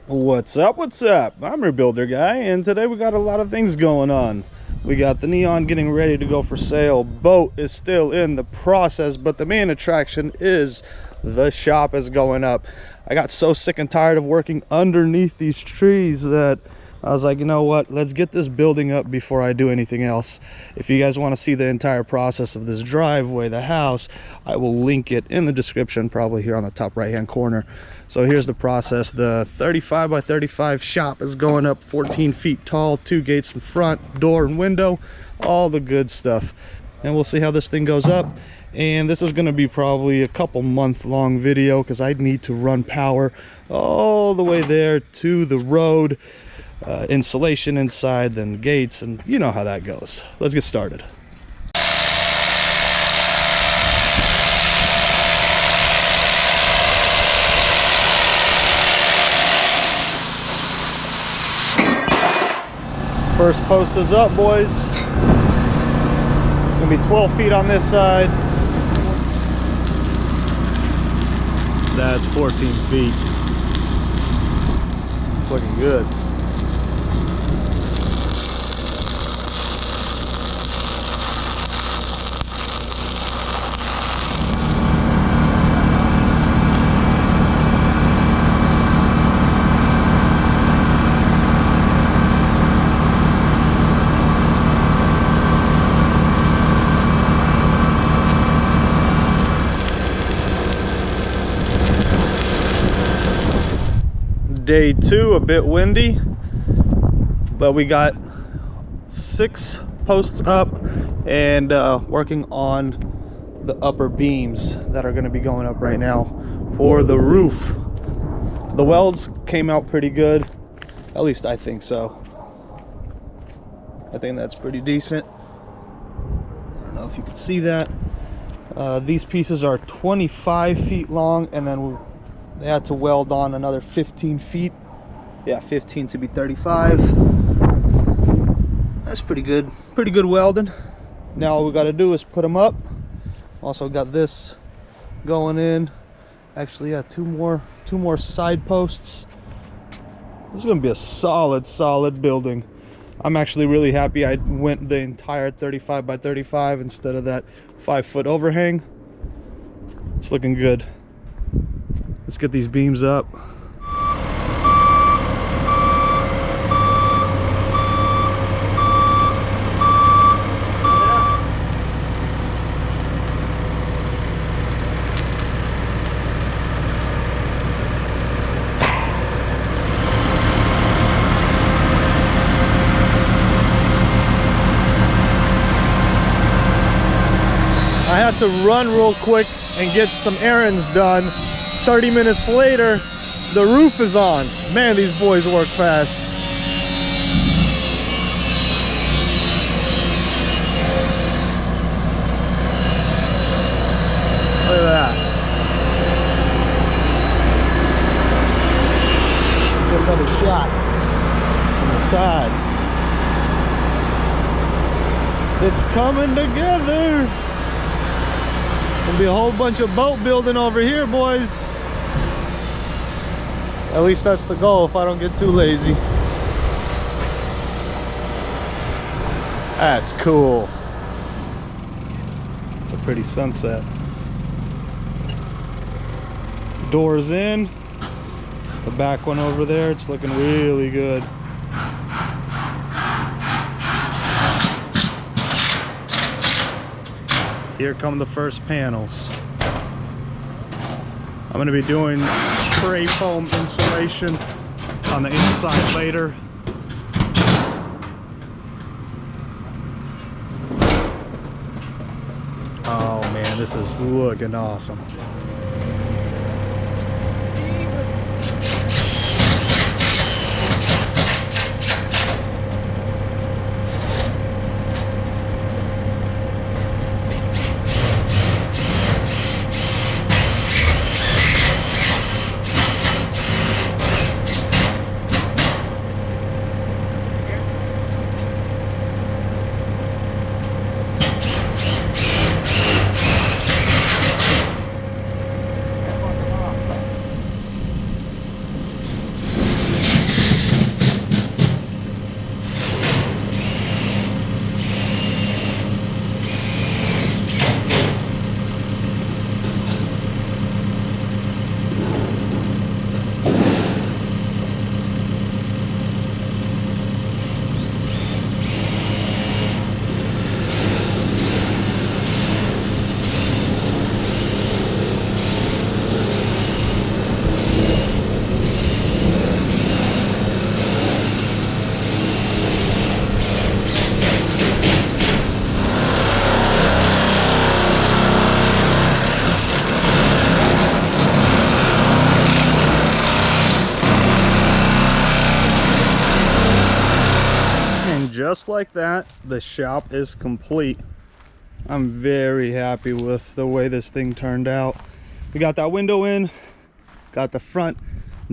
What's up? What's up? I'm your builder guy, and today we got a lot of things going on. We got the Neon getting ready to go for sale. Boat is still in the process, but the main attraction is the shop is going up. I got so sick and tired of working underneath these trees that I was like, you know what, let's get this building up before I do anything else. If you guys want to see the entire process of this driveway, the house, I will link it in the description, probably here on the top right hand corner. So here's the process. The 35 by 35 shop is going up 14 feet tall, 2 gates in front, door and window, all the good stuff. And we'll see how this thing goes up. And this is going to be probably a couple month long video because I need to run power all the way there to the road, insulation inside, then gates, and you know how that goes. Let's get started. First post is up, boys. It's gonna be 12 feet on this side. That's 14 feet. It's looking good. Day 2, a bit windy, but we got 6 posts up and working on the upper beams that are going to be going up right now for the roof. The welds came out pretty good, at least I think so. I think that's pretty decent. I don't know if you can see that. These pieces are 25 feet long, and then they had to weld on another 15 feet. Yeah, 15 to be 35. That's pretty good welding. Now all we got to do is put them up. Also got this going in. Actually, yeah, two more side posts. This is gonna be a solid building. I'm actually really happy I went the entire 35 by 35 instead of that 5-foot overhang. It's looking good. Let's get these beams up. I had to run real quick and get some errands done. 30 minutes later, the roof is on. Man, these boys work fast. Look at that. Get another shot on the side. It's coming together. There'll be a whole bunch of boat building over here, boys. At least that's the goal if I don't get too lazy. That's cool. It's a pretty sunset. Doors in. The back one over there, it's looking really good. Here come the first panels. I'm going to be doing spray foam insulation on the inside later. Oh man, this is looking awesome. just like that, the shop is complete. I'm very happy with the way this thing turned out. We got that window in, got the front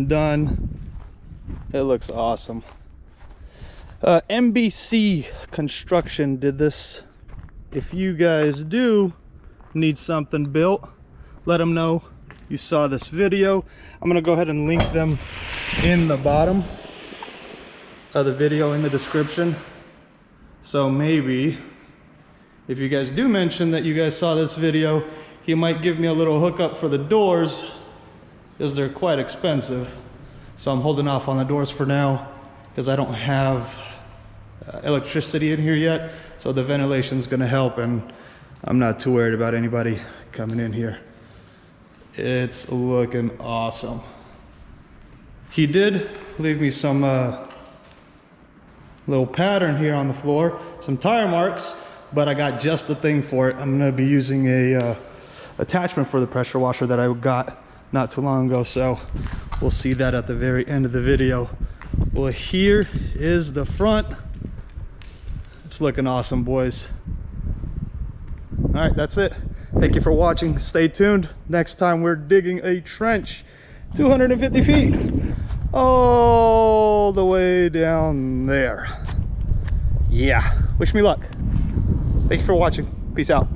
done. It looks awesome. MBC Construction did this. If you guys do need something built, let them know you saw this video. I'm gonna go ahead and link them in the bottom of the video in the description. So maybe if you guys do mention that you guys saw this video, he might give me a little hookup for the doors, because they're quite expensive. So I'm holding off on the doors for now because I don't have electricity in here yet. So the ventilation's gonna help, and I'm not too worried about anybody coming in here. It's looking awesome. He did leave me some little pattern here on the floor, some tire marks, but I got just the thing for it. I'm gonna be using a attachment for the pressure washer that I got not too long ago, so we'll see that at the very end of the video. Well, here is the front. It's looking awesome, boys. All right, that's it. Thank you for watching. Stay tuned. Next time we're digging a trench 250 feet all the way down there. Yeah, wish me luck. Thank you for watching. Peace out.